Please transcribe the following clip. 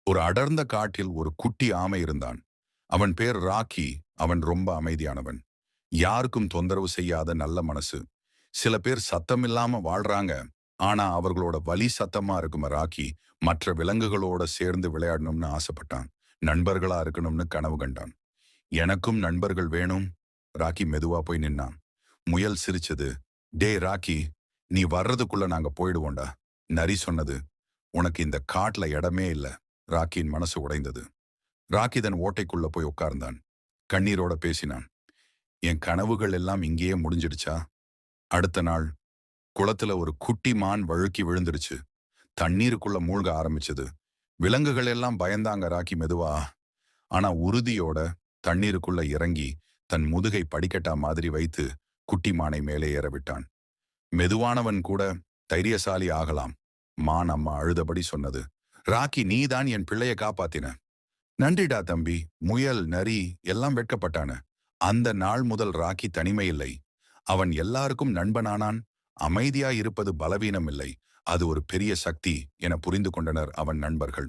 ஒரு அடர்ந்த காட்டில் ஒரு குட்டி ஆமை இருந்தான். அவன் பேர் ராக்கி. அவன் ரொம்ப அமைதியானவன். யாருக்கும் தொந்தரவு செய்யாத நல்ல மனசு. சில பேர் சத்தமில்லாம வாழ்றாங்க. ஆனா அவர்களோட வலி சத்தமா இருக்கும் ராக்கி மற்ற விலங்குகளோட சேர்ந்து விளையாடணும்னு ஆசைப்பட்டான். நண்பர்களா இருக்கணும்னு கனவு கண்டான். எனக்கும் நண்பர்கள் வேணும். ராக்கி மெதுவா போய் நின்னான். முயல் சிரிச்சது. டேய் ராக்கி, நீ வர்றதுக்குள்ள நாங்க போயிடுவோண்டா. நரி சொன்னது. உனக்கு இந்த காட்டுல இடமே இல்ல. ராக்கியின் மனசு உடைந்தது. ராக்கி தன் ஓட்டைக்குள்ள போய் உட்கார்ந்தான். கண்ணீரோட பேசினான். என் கனவுகள் எல்லாம் இங்கேயே முடிஞ்சிடுச்சா? அடுத்த நாள் குளத்துல ஒரு குட்டி மான் வழுக்கி விழுந்துருச்சு. தண்ணீருக்குள்ள மூழ்க ஆரம்பிச்சது. விலங்குகள் எல்லாம் பயந்தாங்க ராக்கி மெதுவா. ஆனா உறுதியோட தண்ணீருக்குள்ள இறங்கி தன் முதுகை படிக்கட்டா மாதிரி வைத்து குட்டி மானை மேலே ஏற விட்டான். மெதுவானவன் கூட தைரியசாலி ஆகலாம். மான் அம்மா அழுதபடி சொன்னது. ராக்கி, நீதான் என் பிள்ளைய காப்பாத்தின. நன்றிடா தம்பி. முயல், நரி எல்லாம் வெட்கப்பட்டான. அந்த நாள் முதல் ராக்கி தனிமை இல்லை. அவன் எல்லாருக்கும் நண்பனானான். அமைதியாய் இருப்பது பலவீனம் இல்லை, அது ஒரு பெரிய சக்தி என புரிந்து கொண்டனர் அவன் நண்பர்கள்.